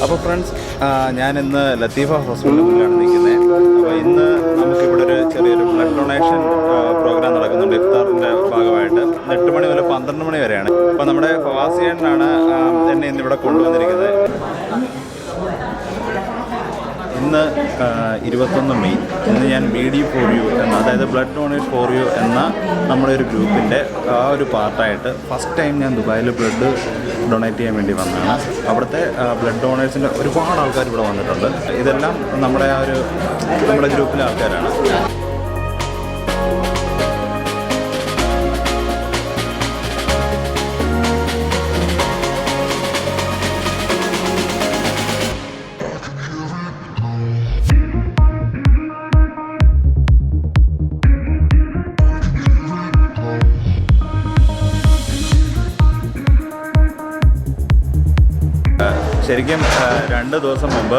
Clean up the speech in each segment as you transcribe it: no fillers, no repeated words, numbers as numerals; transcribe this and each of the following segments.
അപ്പോൾ ഫ്രണ്ട്സ്, ഞാനിന്ന് ലത്തീഫ ഹോസ്പിറ്റലിന് മുന്നിലാണ് നിൽക്കുന്നത്. അപ്പോൾ ഇന്ന് നമുക്കിവിടെ ഒരു ചെറിയൊരു ബ്ലഡ് ഡൊണേഷൻ പ്രോഗ്രാം നടക്കുന്നുണ്ട്. ഇഫ്താറിൻ്റെ ഭാഗമായിട്ട് 8 മണി മുതൽ 12 മണി വരെയാണ്. അപ്പോൾ നമ്മുടെ ഫവാസിയേട്ടനാണ് എന്നെ ഇന്നിവിടെ കൊണ്ടുവന്നിരിക്കുന്നത്. ഇന്ന് 21 മെയ്. ഇന്ന് ഞാൻ BD4U എന്ന, അതായത് ബ്ലഡ് ഡൊണേറ്റ് ഫോർ യു എന്ന നമ്മുടെ ഒരു ഗ്രൂപ്പിൻ്റെ ആ ഒരു പാർട്ടായിട്ട് ഫസ്റ്റ് ടൈം ഞാൻ ദുബായിൽ ബ്ലഡ് ഡൊണേറ്റ് ചെയ്യാൻ വേണ്ടി വന്നതാണ്. അവിടുത്തെ ബ്ലഡ് ഡൊണേഴ്സിൻ്റെ ഒരുപാട് ആൾക്കാർ ഇവിടെ വന്നിട്ടുണ്ട്. ഇതെല്ലാം നമ്മുടെ ഗ്രൂപ്പിലെ ആൾക്കാരാണ്. ശരിക്കും 2 ദിവസം മുമ്പ്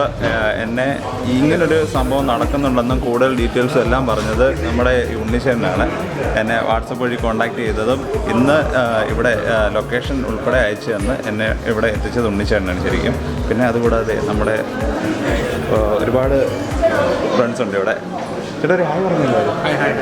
എന്നെ ഇങ്ങനൊരു സംഭവം നടക്കുന്നുണ്ടെന്നും കൂടുതൽ ഡീറ്റെയിൽസും എല്ലാം പറഞ്ഞത് നമ്മുടെ ഉണ്ണിച്ചേട്ടനാണ്. എന്നെ വാട്സപ്പ് വഴി കോൺടാക്ട് ചെയ്തതും ഇന്ന് ഇവിടെ ലൊക്കേഷൻ ഉൾപ്പെടെ അയച്ചു തന്ന് എന്നെ ഇവിടെ എത്തിച്ചത് ഉണ്ണിച്ചേട്ടനാണ് ശരിക്കും. പിന്നെ അതുകൂടാതെ നമ്മുടെ ഒരുപാട് ഫ്രണ്ട്സ് ഉണ്ട് ഇവിടെ. ചേട്ടാ ഒരു ഹായ് പറഞ്ഞല്ലോ. ഹായ്.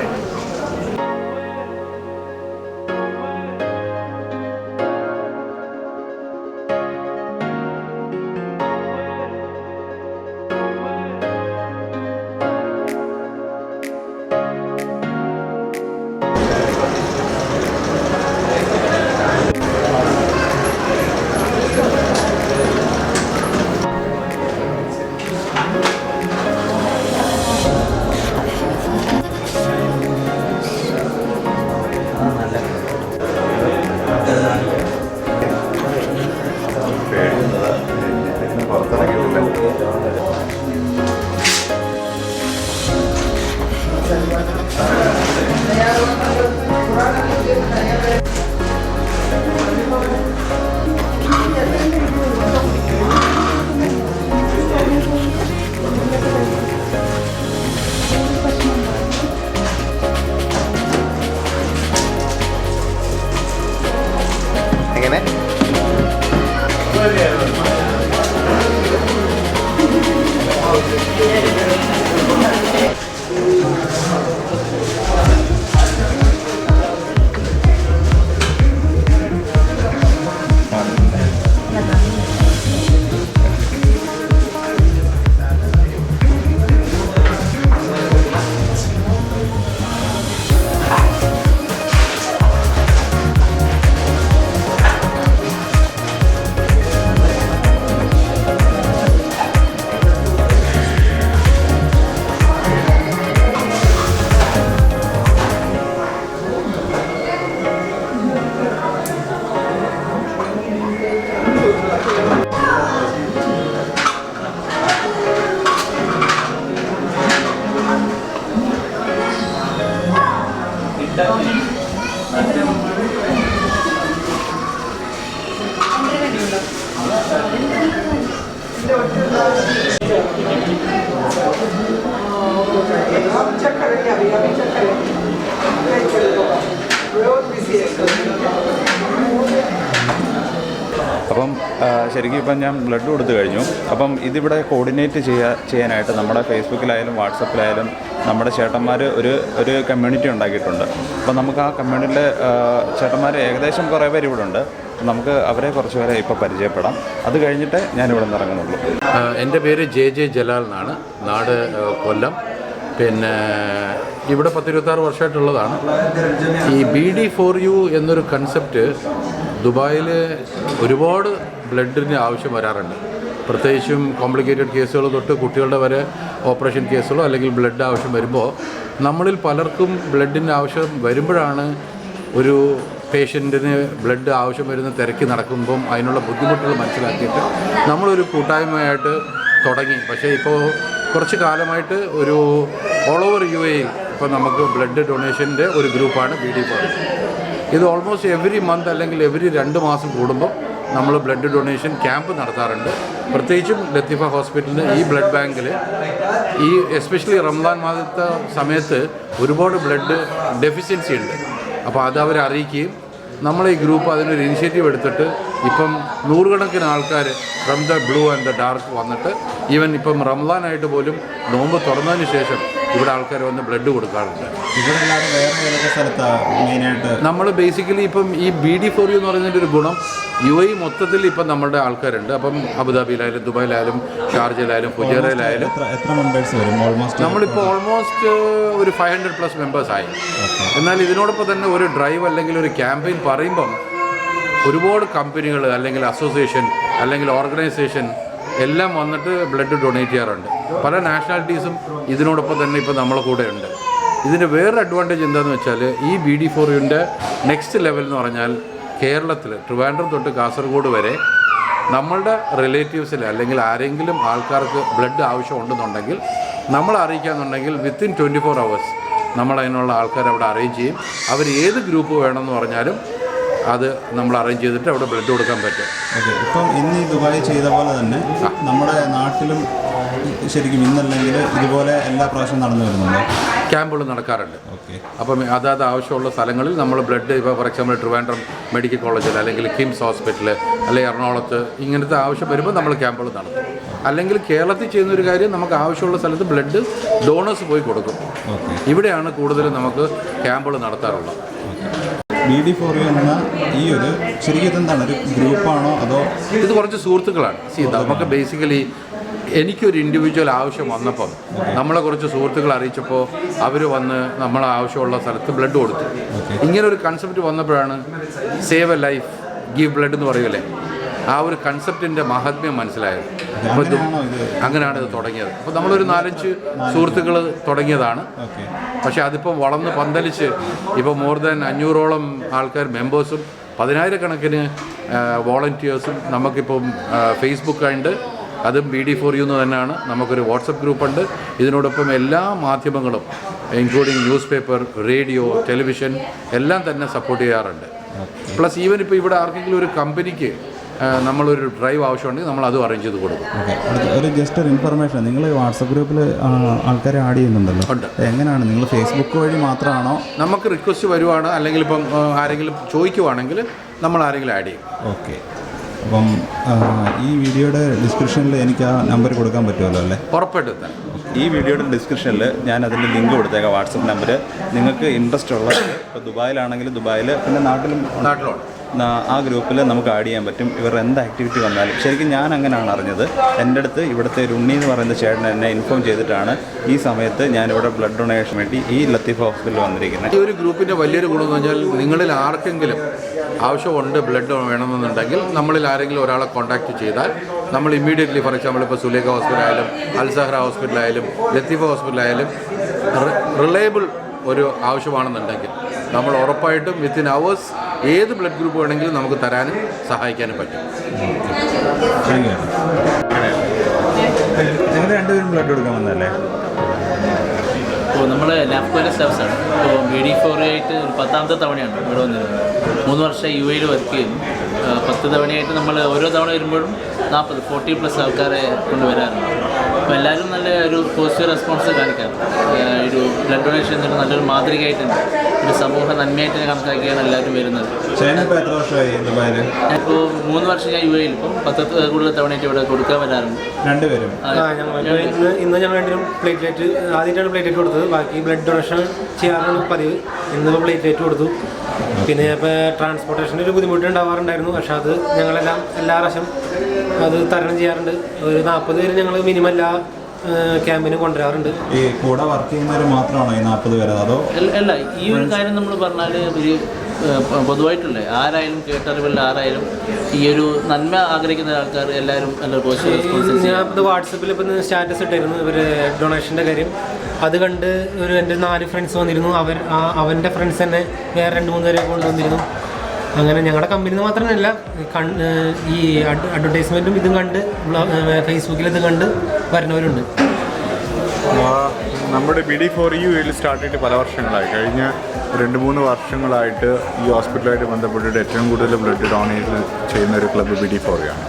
അപ്പം ശരിക്കും ഇപ്പം ഞാൻ ബ്ലഡ് കൊടുത്തു കഴിഞ്ഞു. അപ്പം ഇതിവിടെ കോർഡിനേറ്റ് ചെയ്യാനായിട്ട് നമ്മുടെ ഫേസ്ബുക്കിലായാലും വാട്സപ്പിലായാലും നമ്മുടെ ചേട്ടന്മാർ ഒരു കമ്മ്യൂണിറ്റി ഉണ്ടാക്കിയിട്ടുണ്ട്. അപ്പം നമുക്ക് ആ കമ്മ്യൂണിറ്റിയിലെ ചേട്ടന്മാർ ഏകദേശം കുറേ പേര് ഇവിടെ ഉണ്ട്. നമുക്ക് അവരെ കുറച്ച് പേരെ ഇപ്പോൾ പരിചയപ്പെടാം. അത് കഴിഞ്ഞിട്ട് ഞാനിവിടെ നിന്ന് ഇറങ്ങുന്നുള്ളൂ. എൻ്റെ പേര് ജെ ജലാൽ എന്നാണ്. നാട് കൊല്ലം. പിന്നെ ഇവിടെ 10-26 വർഷമായിട്ടുള്ളതാണ്. ഈ BD4U എന്നൊരു കൺസെപ്റ്റ് ദുബായിൽ ഒരുപാട് ബ്ലഡിന് ആവശ്യം വരാറുണ്ട്. പ്രത്യേകിച്ചും കോംപ്ലിക്കേറ്റഡ് കേസുകൾ തൊട്ട് കുട്ടികളുടെ വരെ ഓപ്പറേഷൻ കേസുകളോ അല്ലെങ്കിൽ ബ്ലഡ് ആവശ്യം വരുമ്പോൾ നമ്മളിൽ പലർക്കും ബ്ലഡിൻ്റെ ആവശ്യം വരുമ്പോഴാണ് ഒരു പേഷ്യൻറ്റിന് ബ്ലഡ് ആവശ്യം വരുന്ന തിരക്കി നടക്കുമ്പം അതിനുള്ള ബുദ്ധിമുട്ടുകൾ മനസ്സിലാക്കിയിട്ട് നമ്മളൊരു കൂട്ടായ്മയായിട്ട് തുടങ്ങി. പക്ഷേ ഇപ്പോൾ കുറച്ച് കാലമായിട്ട് ഒരു ഓൾ ഓവർ UAE ഇപ്പോൾ നമുക്ക് ബ്ലഡ് ഡൊണേഷൻ്റെ ഒരു ഗ്രൂപ്പാണ് BD4U. ഇത് ഓൾമോസ്റ്റ് എവറി മന്ത് അല്ലെങ്കിൽ എവറി 2 മാസം കൂടുമ്പോൾ നമ്മൾ ബ്ലഡ് ഡൊണേഷൻ ക്യാമ്പ് നടത്താറുണ്ട്. പ്രത്യേകിച്ചും ലത്തീഫ ഹോസ്പിറ്റലിന് ഈ ബ്ലഡ് ബാങ്കിൽ ഈ എസ്പെഷ്യലി റംസാൻ മാസത്തെ സമയത്ത് ഒരുപാട് ബ്ലഡ് ഡെഫിഷ്യൻസി ഉണ്ട്. അപ്പോൾ അത് അവരെ അറിയിക്കുകയും നമ്മൾ ഈ ഗ്രൂപ്പ് അതിനൊരു ഇനിഷ്യേറ്റീവ് എടുത്തിട്ട് ഇപ്പം നൂറുകണക്കിന് ആൾക്കാർ from the blue and the dark വന്നിട്ട് ഈവൻ ഇപ്പം റംസാനായിട്ട് പോലും നോമ്പ് തുറന്നതിന് ശേഷം ഇവിടെ ആൾക്കാർ വന്ന് ബ്ലഡ് കൊടുക്കാറുണ്ട്. നമ്മൾ ബേസിക്കലി ഇപ്പം ഈ BD4U എന്ന് പറയുന്നതിൻ്റെ ഒരു ഗുണം UAE മൊത്തത്തിൽ ഇപ്പം നമ്മളുടെ ആൾക്കാരുണ്ട്. അപ്പം അബുദാബിയിലായാലും ദുബായിലായാലും ഷാർജയിലായാലും ഫുജേറയിലായാലും നമ്മളിപ്പോൾ ഓൾമോസ്റ്റ് ഒരു 500+ മെമ്പേഴ്സായി. എന്നാൽ ഇതിനോടൊപ്പം തന്നെ ഒരു ഡ്രൈവ് അല്ലെങ്കിൽ ഒരു ക്യാമ്പയിൻ പറയുമ്പം ഒരുപാട് കമ്പനികൾ അല്ലെങ്കിൽ അസോസിയേഷൻ അല്ലെങ്കിൽ ഓർഗനൈസേഷൻ എല്ലാം വന്നിട്ട് ബ്ലഡ് ഡൊണേറ്റ് ചെയ്യാറുണ്ട്. പല നാഷണാലിറ്റീസും ഇതിനോടൊപ്പം തന്നെ ഇപ്പോൾ നമ്മളെ കൂടെ ഉണ്ട്. ഇതിൻ്റെ വേറൊരു അഡ്വാൻറ്റേജ് എന്താണെന്ന് വെച്ചാൽ ഈ BD4Uൻ്റെ നെക്സ്റ്റ് ലെവൽ എന്ന് പറഞ്ഞാൽ കേരളത്തിൽ ട്രിവാൻഡ്രം തൊട്ട് കാസർഗോഡ് വരെ നമ്മളുടെ റിലേറ്റീവ്സിൽ അല്ലെങ്കിൽ ആരെങ്കിലും ആൾക്കാർക്ക് ബ്ലഡ് ആവശ്യമുണ്ടെന്നുണ്ടെങ്കിൽ നമ്മൾ അറിയിക്കാമെന്നുണ്ടെങ്കിൽ വിത്തിൻ 24 hours നമ്മളതിനുള്ള ആൾക്കാർ അവിടെ അറേഞ്ച് ചെയ്യും. അവർ ഏത് ഗ്രൂപ്പ് വേണമെന്ന് പറഞ്ഞാലും അത് നമ്മൾ അറേഞ്ച് ചെയ്തിട്ട് അവിടെ ബ്ലഡ് കൊടുക്കാൻ പറ്റും. ഓക്കെ, ഇപ്പം ഇന്ന് ഈ ദുബായ് ചെയ്ത പോലെ തന്നെ നമ്മുടെ നാട്ടിലും ശരിക്കും ഇന്നല്ലെങ്കിൽ ഇതുപോലെ എല്ലാ പ്രാവശ്യവും നടന്നു വരുന്നുണ്ട്, ക്യാമ്പുകൾ നടക്കാറുണ്ട്. ഓക്കെ, അപ്പം അതാത് ആവശ്യമുള്ള സ്ഥലങ്ങളിൽ നമ്മൾ ബ്ലഡ് ഇപ്പോൾ ഫോർ എക്സാമ്പിൾ ട്രിവാൻഡ്രം മെഡിക്കൽ കോളേജിൽ അല്ലെങ്കിൽ കിംസ് ഹോസ്പിറ്റൽ അല്ലെങ്കിൽ എറണാകുളത്ത് ഇങ്ങനത്തെ ആവശ്യം വരുമ്പോൾ നമ്മൾ ക്യാമ്പുകൾ നടത്തും. അല്ലെങ്കിൽ കേരളത്തിൽ ചെയ്യുന്നൊരു കാര്യം നമുക്ക് ആവശ്യമുള്ള സ്ഥലത്ത് ബ്ലഡ് ഡോണേഴ്സ് പോയി കൊടുക്കും. ഇവിടെയാണ് കൂടുതലും നമുക്ക് ക്യാമ്പുകൾ നടത്താറുള്ളത്. BD4U എന്ന ഈ ഒരു ശരിക്കും എന്താണ്, ഒരു ഗ്രൂപ്പാണോ അതോ ഇത് കുറച്ച് സുഹൃത്തുക്കളാണ്? നമുക്ക് ബേസിക്കലി എനിക്കൊരു ഇൻഡിവിജ്വൽ ആവശ്യം വന്നപ്പം നമ്മളെ കുറച്ച് സുഹൃത്തുക്കൾ അറിയിച്ചപ്പോൾ അവർ വന്ന് നമ്മളെ ആവശ്യമുള്ള സ്ഥലത്ത് ബ്ലഡ് കൊടുത്തു. ഇങ്ങനെ ഒരു കൺസെപ്റ്റ് വന്നപ്പോഴാണ് save A life give blood എന്ന് പറയുമല്ലേ, ആ ഒരു കൺസെപ്റ്റിൻ്റെ മഹാത്മ്യം മനസ്സിലായത്. അപ്പോൾ അങ്ങനെയാണ് ഇത് തുടങ്ങിയത്. അപ്പോൾ നമ്മളൊരു 4-5 സുഹൃത്തുക്കൾ തുടങ്ങിയതാണ്. പക്ഷേ അതിപ്പം വളർന്ന് പന്തലിച്ച് ഇപ്പോൾ മോർ ദാൻ 500ഓളം ആൾക്കാർ മെമ്പേഴ്സും 10,000-കണക്കിന് വോളണ്ടിയേഴ്സും നമുക്കിപ്പം ഫേസ്ബുക്കുണ്ട്. അതും BD4U എന്ന് തന്നെയാണ്. നമുക്കൊരു വാട്സപ്പ് ഗ്രൂപ്പുണ്ട്. ഇതിനോടൊപ്പം എല്ലാ മാധ്യമങ്ങളും including news paper, radio, television എല്ലാം തന്നെ സപ്പോർട്ട് ചെയ്യാറുണ്ട്. പ്ലസ് ഈവൻ ഇപ്പോൾ ഇവിടെ ആർക്കെങ്കിലും ഒരു കമ്പനിക്ക് നമ്മളൊരു ഡ്രൈവ് ആവശ്യമുണ്ടെങ്കിൽ നമ്മൾ അതും അറേഞ്ച് ചെയ്ത് കൊടുക്കും. ഒരു ജസ്റ്റ് ഒരു ഇൻഫർമേഷൻ, നിങ്ങൾ വാട്സപ്പ് ഗ്രൂപ്പിൽ ആൾക്കാരെ ആഡ് ചെയ്യുന്നുണ്ടല്ലോ, ഉണ്ട്. എങ്ങനെയാണ് നിങ്ങൾ ഫേസ്ബുക്ക് വഴി മാത്രമാണോ? നമുക്ക് റിക്വസ്റ്റ് വരുവാണ് അല്ലെങ്കിൽ ഇപ്പം ആരെങ്കിലും ചോദിക്കുവാണെങ്കിൽ നമ്മൾ ആരെങ്കിലും ആഡ് ചെയ്യും. ഓക്കെ, അപ്പം ഈ വീഡിയോയുടെ ഡിസ്ക്രിപ്ഷനിൽ എനിക്ക് ആ നമ്പർ കൊടുക്കാൻ പറ്റുമല്ലോ അല്ലേ? ഉറപ്പായിട്ടും തന്നെ ഈ വീഡിയോയുടെ ഡിസ്ക്രിപ്ഷനിൽ ഞാൻ അതിൻ്റെ ലിങ്ക് കൊടുത്തേക്കാം, വാട്സപ്പ് നമ്പർ. നിങ്ങൾക്ക് ഇൻട്രസ്റ്റ് ഉള്ളത് ഇപ്പോൾ ദുബായിലാണെങ്കിൽ ദുബായിൽ, പിന്നെ നാട്ടിലുണ്ട് ആ ഗ്രൂപ്പിൽ നമുക്ക് ആഡ് ചെയ്യാൻ പറ്റും. ഇവർ എന്ത് ആക്ടിവിറ്റി വന്നാലും ശരിക്കും ഞാൻ അങ്ങനെയാണ് അറിഞ്ഞത്. എൻ്റെ അടുത്ത് ഇവിടുത്തെ ഒരു ഉണ്ണി എന്ന് പറയുന്ന ചേട്ടൻ എന്നെ ഇൻഫോം ചെയ്തിട്ടാണ് ഈ സമയത്ത് ഞാനിവിടെ ബ്ലഡ് ഡൊണേഷൻ വേണ്ടി ഈ ലത്തീഫ ഹോസ്പിറ്റലിൽ വന്നിരിക്കുന്നത്. ഈ ഒരു ഗ്രൂപ്പിൻ്റെ വലിയൊരു ഗുണമെന്ന് പറഞ്ഞാൽ നിങ്ങളിൽ ആർക്കെങ്കിലും ആവശ്യമുണ്ട് ബ്ലഡ് വേണമെന്നുണ്ടെങ്കിൽ നമ്മളിൽ ആരെങ്കിലും ഒരാളെ കോൺടാക്റ്റ് ചെയ്താൽ നമ്മൾ ഇമ്മീഡിയറ്റ്ലി ഫോർ എക്സാമ്പിൾ ഇപ്പോൾ സുലേഖ ഹോസ്പിറ്റലായാലും അൽസഹ്റ ഹോസ്പിറ്റലായാലും ലത്തീഫ ഹോസ്പിറ്റലായാലും റിലയബിൾ ഒരു ആവശ്യമാണെന്നുണ്ടെങ്കിൽ നമ്മൾ ഉറപ്പായിട്ടും വിത്തിൻ അവേഴ്സ് ഏത് ബ്ലഡ് ഗ്രൂപ്പ് വേണമെങ്കിലും നമുക്ക് തരാനും സഹായിക്കാനും പറ്റും. നിങ്ങൾ രണ്ടുപേരും ബ്ലഡ് കൊടുക്കാൻ വന്നല്ലേ? ഇപ്പോൾ നമ്മൾ ലാപ്കോയിലെ സ്റ്റാഫ്സാണ്. ഇപ്പോൾ BD4U ആയിട്ട് ഒരു 10ാമത്തെ തവണയാണ് ഇവിടെ വന്നിരുന്നത്. 3 വർഷം UAE വർക്ക് ചെയ്യും. 10 തവണയായിട്ട് നമ്മൾ ഓരോ തവണ വരുമ്പോഴും 40+ ആൾക്കാരെ കൊണ്ടുവരാറുണ്ട്. അപ്പോൾ എല്ലാവരും നല്ല ഒരു പോസിറ്റീവ് റെസ്പോൺസ് കാണിക്കാറ്. ഒരു ബ്ലഡ് ഡൊണേഷൻ എന്നൊരു നല്ലൊരു മാതൃകയായിട്ടുണ്ട്. ഒരു സമൂഹ നന്മയായിട്ട് കണക്കാക്കിയാണ് എല്ലാവരും വരുന്നത്. എത്ര വർഷമായി ദുബായിൽ? ഇപ്പോൾ 3 വർഷം ഞാൻ UAE-ൽ, ഇപ്പം 10 കൂടുതൽ തവണയായിട്ട് ഇവിടെ കൊടുക്കാൻ വരാറുണ്ട്. രണ്ടുപേരും ഇന്ന് ഞങ്ങൾ രണ്ടും പ്ലേറ്റ്ലെറ്റ് ആദ്യമായിട്ടാണ് പ്ലേറ്റ്ലെറ്റ് കൊടുത്തത്. ബാക്കി ബ്ലഡ് ഡൊണേഷൻ ചെയ്യാറാണ് പതിവ്. ഇന്നിപ്പോൾ പ്ലേറ്റ്ലെറ്റ് കൊടുത്തു. പിന്നെ ഇപ്പോൾ ട്രാൻസ്പോർട്ടേഷൻ്റെ ഒരു ബുദ്ധിമുട്ട് ഉണ്ടാവാറുണ്ടായിരുന്നു. പക്ഷേ അത് ഞങ്ങളെല്ലാം എല്ലാ പ്രാവശ്യം അത് തരണം ചെയ്യാറുണ്ട്. ഒരു 40 പേര് ഞങ്ങൾ മിനിമം എല്ലാ ക്യാമ്പിന് കൊണ്ടുവരാറുണ്ട്. ഈ കൂടെ വർക്ക് ചെയ്യുന്നവർ മാത്രമാണോ ഈ 40 പേര്? അതോ അല്ല, ഈ ഒരു കാര്യം നമ്മൾ പറഞ്ഞാൽ ഒരു പൊതുവായിട്ടുള്ളത് ആരായാലും കേട്ടറിവുള്ള ആരായാലും ഈ ഒരു നന്മ ആഗ്രഹിക്കുന്ന ആൾക്കാർ എല്ലാവരും നല്ല പോസിറ്റീവ് റെസ്പോൺസ്. ഞാൻ ഇപ്പോൾ വാട്സപ്പിൽ ഇപ്പോൾ സ്റ്റാറ്റസ് ഇട്ടായിരുന്നു ഇവർ ഡൊണേഷൻ്റെ കാര്യം. അത് കണ്ട് എൻ്റെ 4 ഫ്രണ്ട്സ് വന്നിരുന്നു. അവൻ്റെ ഫ്രണ്ട്സ് തന്നെ വേറെ 2-3 പേരെ കൊണ്ടുവന്നിരുന്നു. അങ്ങനെ ഞങ്ങളുടെ കമ്പനിയിൽ മാത്രമല്ല, ഈ അഡ്വർടൈസ്മെൻറ്റും ഇതും കണ്ട് ഫേസ്ബുക്കിൽ ഇതും കണ്ട് വരുന്നവരുണ്ട്. നമ്മുടെ BD4U സ്റ്റാർട്ട് ചെയ്തിട്ട് പല വർഷങ്ങളായി. കഴിഞ്ഞ 2-3 വർഷങ്ങളായിട്ട് ഈ ഹോസ്പിറ്റലായിട്ട് ബന്ധപ്പെട്ടിട്ട് ഏറ്റവും കൂടുതൽ ബ്ലഡ് ഡൊണേറ്റ് ചെയ്യുന്ന ഒരു ക്ലബ്ബ് BD4U ആണ്.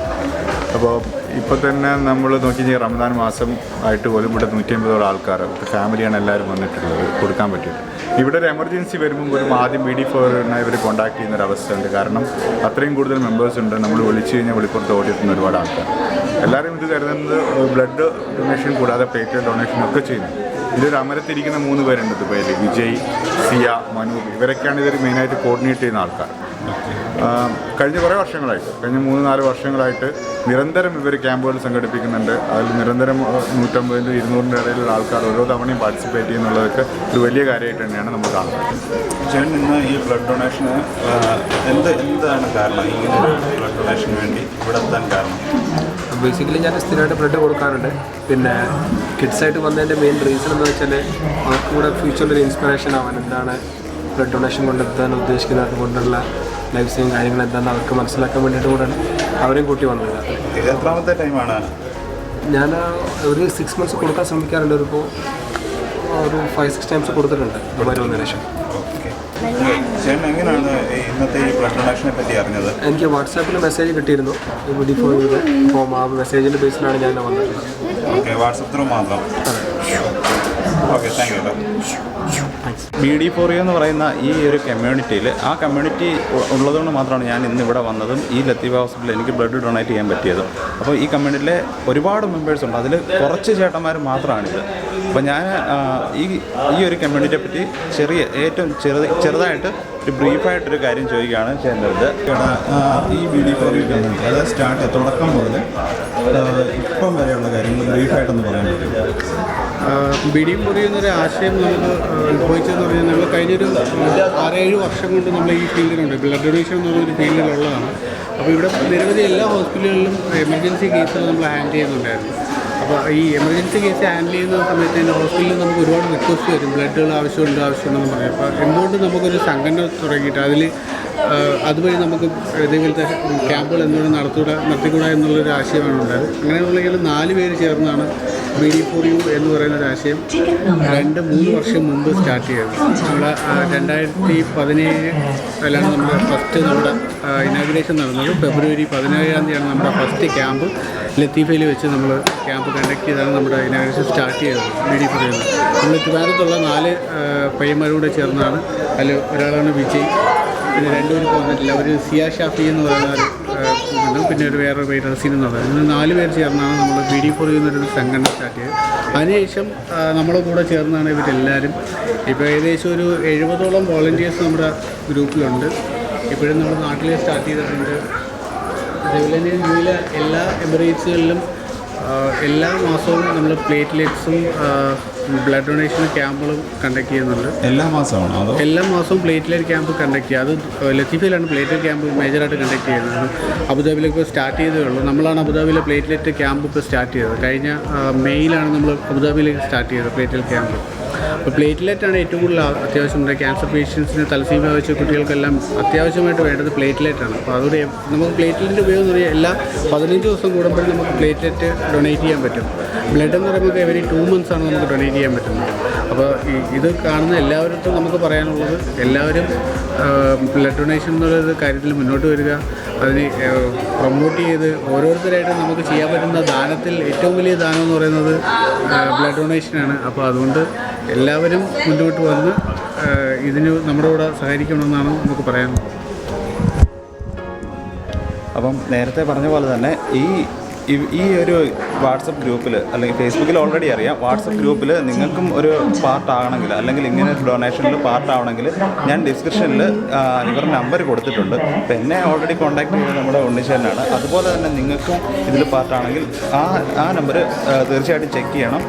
അപ്പോൾ ഇപ്പോൾ തന്നെ നമ്മൾ നോക്കി റമദാൻ മാസം ആയിട്ട് പോലും ഇവിടെ 150 ആൾക്കാർ ഫാമിലിയാണ് എല്ലാവരും വന്നിട്ടുള്ളത് കൊടുക്കാൻ പറ്റിയത്. ഇവിടെ ഒരു എമർജൻസി വരുമ്പോൾ പോലും ആദ്യം BD4 ഇവർ കോൺടാക്ട് ചെയ്യുന്ന ഒരു അവസ്ഥയുണ്ട്. കാരണം അത്രയും കൂടുതൽ മെമ്പേഴ്സ് ഉണ്ട്. നമ്മൾ വിളിച്ചു കഴിഞ്ഞാൽ വെളിപ്പുറത്ത് ഓടിയെത്തുന്ന ഒരുപാട് ആൾക്കാർ. എല്ലാവരും ഇത് കരുതുന്നത് ബ്ലഡ് ഡൊണേഷൻ കൂടാതെ പ്ലേറ്റ്ലെറ്റ് ഡൊണേഷൻ ഒക്കെ ചെയ്യുന്നു. ഇതൊരു അമരത്തിരിക്കുന്ന 3 പേരുണ്ട് ദുബൈയിൽ, വിജയ്, സിയ, മനു. ഇവരൊക്കെയാണ് ഇതൊരു മെയിനായിട്ട് കോർഡിനേറ്റ് ചെയ്യുന്ന ആൾക്കാർ. കഴിഞ്ഞ കുറേ വർഷങ്ങളായിട്ട്, കഴിഞ്ഞ 3-4 വർഷങ്ങളായിട്ട് നിരന്തരം ഇവർ ക്യാമ്പുകൾ സംഘടിപ്പിക്കുന്നുണ്ട്. അതിൽ നിരന്തരം 150-200 ഇടയിലുള്ള ആൾക്കാർ ഓരോ തവണയും പാർട്ടിസിപ്പേറ്റ് ചെയ്യുന്നുള്ളതൊക്കെ ഒരു വലിയ കാര്യമായിട്ട് തന്നെയാണ് നമ്മൾ കാണുന്നത്. ചേട്ടൻ ഇന്ന് ഈ ബ്ലഡ് ഡൊണേഷന് എന്താണ് കാരണം, ഇങ്ങനെ ബ്ലഡ് ഡൊണേഷന് വേണ്ടി ഇവിടെ എത്താൻ കാരണം? ബേസിക്കലി ഞാൻ സ്ഥിരമായിട്ട് ബ്ലഡ് കൊടുക്കാറുണ്ട്. പിന്നെ കിഡ്സായിട്ട് വന്നതിൻ്റെ മെയിൻ റീസൺ എന്ന് വെച്ചാൽ അവർക്ക് കൂടെ ഫ്യൂച്ചറിൽ ഒരു ഇൻസ്പിറേഷൻ ആവാൻ, എന്താണ് ബ്ലഡ് ഡൊണേഷൻ കൊണ്ടെത്താൻ ഉദ്ദേശിക്കുന്നത് കൊണ്ടുള്ള ലൈഫ് സ്റ്റൈലും കാര്യങ്ങൾ എന്താണെന്ന് അവർക്ക് മനസ്സിലാക്കാൻ വേണ്ടിയിട്ട് കൂടെയാണ് അവരെയും കൂട്ടി വന്നത്. എത്രാമത്തെ ടൈമാണ്? ഞാൻ ഒരു 6 months കൊടുക്കാൻ ശ്രമിക്കാറുണ്ട്. ഒരു 5-6 times കൊടുത്തിട്ടുണ്ട് ദുബായിൽ വന്നതിന് ശേഷം. ചേട്ടൻ എങ്ങനെയാണ് ഇന്നത്തെ ഈ ബ്ലഡ് ഡൊണേഷനെ പറ്റി അറിഞ്ഞത്? എനിക്ക് വാട്സാപ്പിൽ മെസ്സേജ് കിട്ടിയിരുന്നു BD4U. അപ്പോൾ ആ മെസ്സേജിൻ്റെ ബേസിലാണ് ഞാൻ വന്നിട്ടുള്ളത്. ഓക്കെ, വാട്സപ്പ് ത്രൂ മാത്രം. Okay, thank you. BD4U എന്ന് പറയുന്ന ഈ ഒരു കമ്മ്യൂണിറ്റിയിൽ, ആ കമ്മ്യൂണിറ്റി ഉള്ളതുകൊണ്ട് മാത്രമാണ് ഞാൻ ഇന്ന് ഇവിടെ വന്നതും ഈ ലത്തീഫ ഹോസ്പിറ്റലിൽ എനിക്ക് ബ്ലഡ് ഡൊണേറ്റ് ചെയ്യാൻ പറ്റിയതും. അപ്പോൾ ഈ കമ്മ്യൂണിറ്റിയിലെ ഒരുപാട് മെമ്പേഴ്സ് ഉണ്ട്, അതിൽ കുറച്ച് ചേട്ടന്മാർ മാത്രമാണിത്. അപ്പോൾ ഞാൻ ഈ ഒരു കമ്മ്യൂണിറ്റിയെ പറ്റി ഏറ്റവും ചെറുതായിട്ട് ഒരു ബ്രീഫായിട്ടൊരു കാര്യം ചോദിക്കുകയാണ് ചെയ്യുന്നത്. ഈ BD4U കമ്മ്യൂണിറ്റി അതായത് തുടക്കം മുതൽ ഇപ്പം വരെയുള്ള കാര്യങ്ങൾ ബ്രീഫായിട്ടൊന്ന് പറയാൻ പറ്റും? BD4U എന്നൊരു ആശയം നമുക്ക് ഉത്ഭവിച്ചതെന്ന് പറഞ്ഞാൽ നമ്മൾ കഴിഞ്ഞൊരു 6-7 വർഷം കൊണ്ട് നമ്മൾ ഈ ഫീൽഡിലുണ്ട്. ബ്ലഡ് ഡൊണേഷൻ എന്ന് പറഞ്ഞൊരു ഫീൽഡിലുള്ളതാണ്. അപ്പോൾ ഇവിടെ നിരവധി എല്ലാ ഹോസ്പിറ്റലുകളിലും എമർജൻസി കേസുകൾ നമ്മൾ ഹാൻഡിൽ ചെയ്യുന്നുണ്ടായിരുന്നു. അപ്പോൾ ഈ എമർജൻസി കേസ് ഹാൻഡിൽ ചെയ്യുന്ന സമയത്ത് തന്നെ ഹോസ്പിറ്റലിൽ നമുക്ക് ഒരുപാട് റിക്വസ്റ്റ് വരും, ബ്ലഡുകൾ ആവശ്യമുണ്ടെന്ന് പറയും. അപ്പോൾ എന്തുകൊണ്ട് നമുക്കൊരു സംഘടന തുടങ്ങിയിട്ട് അതുവഴി നമുക്ക് ഇതേപോലത്തെ ക്യാമ്പുകൾ എന്തുകൊണ്ട് നടത്തിക്കൂടാ എന്നുള്ളൊരു ആശയമാണ് ഉണ്ടായത്. അങ്ങനെയുള്ള 4 പേര് ചേർന്നാണ് BD4U എന്ന് പറയുന്ന ഒരു ആശയം 2-3 വർഷം മുമ്പ് സ്റ്റാർട്ട് ചെയ്തത്. നമ്മൾ 2017 നമ്മുടെ ഫസ്റ്റ് നമ്മുടെ ഇനാഗുറേഷൻ നടന്നത്. ഫെബ്രുവരി 17 നമ്മുടെ ഫസ്റ്റ് ക്യാമ്പ് ലത്തീഫയിൽ വെച്ച് നമ്മൾ ക്യാമ്പ് കണ്ടക്ട് ചെയ്താണ് നമ്മുടെ ഇനാഗുറേഷൻ സ്റ്റാർട്ട് ചെയ്തത്. BD4U നമ്മൾ ട്രിവാൻഡ്രത്തുള്ള 4 പയ്യന്മാരോട് ചേർന്നാണ്. അതിൽ ഒരാളാണ് വിജയ്, പിന്നെ 2 പേര് വന്നിട്ടില്ല. ഒരു സിയ ഷാഫി എന്ന് പറയുന്ന പിന്നെ വേറൊരു പേര് റസീൻ എന്ന് പറയുന്നത്. ഇങ്ങനെ 4 പേര് ചേർന്നാണ് നമ്മൾ BD4U എന്നൊരു സംഘടന സ്റ്റാർട്ട് ചെയ്തത്. അതിനുശേഷം നമ്മളെ കൂടെ ചേർന്നാണ് ഇവരെല്ലാവരും. ഇപ്പോൾ ഏകദേശം ഒരു 70ഓളം വോളണ്ടിയേഴ്സ് നമ്മുടെ ഗ്രൂപ്പിലുണ്ട്. ഇപ്പോഴും നമ്മുടെ നാട്ടിൽ സ്റ്റാർട്ട് ചെയ്തിട്ടുണ്ട്. അതേപോലെ തന്നെ ഇന്ത്യയിലെ എല്ലാ എമിറേറ്റ്സുകളിലും എല്ലാ മാസവും നമ്മൾ പ്ലേറ്റ്ലെറ്റ്സും ബ്ലഡ് ഡൊണേഷൻ ക്യാമ്പുകളും കണ്ടക്ട് ചെയ്യുന്നുണ്ട്. എല്ലാ മാസമാണോ? എല്ലാ മാസവും പ്ലേറ്റ്ലെറ്റ് ക്യാമ്പ് കണ്ടക്ട് ചെയ്യുക. അത് ലത്തീഫയിലാണ് പ്ലേറ്റ്ലെറ്റ് ക്യാമ്പ് മേജറായിട്ട് കണ്ടക്ട് ചെയ്യുന്നത്. അബുദാബിയിലേക്ക് ഇപ്പോൾ സ്റ്റാർട്ട് ചെയ്തേ ഉള്ളൂ. നമ്മളാണ് അബുദാബിയിലെ പ്ലേറ്റ്ലെറ്റ് ക്യാമ്പ് ഇപ്പോൾ സ്റ്റാർട്ട് ചെയ്തത്. കഴിഞ്ഞ മെയ്യിലാണ് നമ്മൾ അബുദാബിയിലേക്ക് സ്റ്റാർട്ട് ചെയ്തത് പ്ലേറ്റ്ലെറ്റ് ക്യാമ്പ്. അപ്പോൾ പ്ലേറ്റ്ലെറ്റാണ് ഏറ്റവും കൂടുതൽ അത്യാവശ്യം. ക്യാൻസർ പേഷ്യൻസിന്, തലസീമ വെച്ച കുട്ടികൾക്കെല്ലാം അത്യാവശ്യമായിട്ട് വേണ്ടത് പ്ലേറ്റ്ലെറ്റാണ്. അപ്പോൾ അതുകൊണ്ട് നമുക്ക് പ്ലേറ്റ്ലെറ്റിൻ്റെ ഉപയോഗം എന്ന് പറഞ്ഞാൽ എല്ലാ 15 ദിവസം കൂടുമ്പോഴും നമുക്ക് പ്ലേറ്റ്ലെറ്റ് ഡൊണേറ്റ് ചെയ്യാൻ പറ്റും. ബ്ലഡ് എന്ന് പറയുമ്പോൾ എവരി 2 months ആണ് നമുക്ക് ഡൊണേറ്റ് ചെയ്യാൻ പറ്റുന്നത്. അപ്പോൾ ഇത് കാണുന്ന എല്ലാവരും നമുക്ക് പറയാനുള്ളത്, എല്ലാവരും ബ്ലഡ് ഡൊണേഷൻ എന്നുള്ള കാര്യത്തിൽ മുന്നോട്ട് വരിക. അതിന് പ്രൊമോട്ട് ചെയ്ത് ഓരോരുത്തരായിട്ട് നമുക്ക് ചെയ്യാൻ പറ്റുന്ന ദാനത്തിൽ ഏറ്റവും വലിയ ദാനം എന്ന് പറയുന്നത് ബ്ലഡ് ഡൊണേഷനാണ്. അപ്പോൾ അതുകൊണ്ട് എല്ലാവരും മുന്നോട്ട് വന്ന് ഇതിന് നമ്മുടെ കൂടെ സഹകരിക്കണമെന്നാണ് നമുക്ക് പറയാനുള്ളത്. അപ്പം നേരത്തെ പറഞ്ഞ പോലെ തന്നെ ഈ ഒരു വാട്സപ്പ് ഗ്രൂപ്പിൽ അല്ലെങ്കിൽ ഫേസ്ബുക്കിൽ ഓൾറെഡി അറിയാം, വാട്സപ്പ് ഗ്രൂപ്പിൽ നിങ്ങൾക്കും ഒരു പാർട്ടാകണമെങ്കിൽ അല്ലെങ്കിൽ ഇങ്ങനെ ഒരു ഡൊണേഷനിൽ പാർട്ടാവണമെങ്കിൽ ഞാൻ ഡിസ്ക്രിപ്ഷനിൽ ഇവരുടെ നമ്പർ കൊടുത്തിട്ടുണ്ട്. അപ്പോൾ എന്നെ ഓൾറെഡി കോൺടാക്ട് ചെയ്തത് നമ്മുടെ ഉണ്ണിശേഖരനാണ്. അതുപോലെ തന്നെ നിങ്ങൾക്കും ഇതിൽ പാർട്ടാണെങ്കിൽ ആ നമ്പർ തീർച്ചയായിട്ടും ചെക്ക് ചെയ്യണം.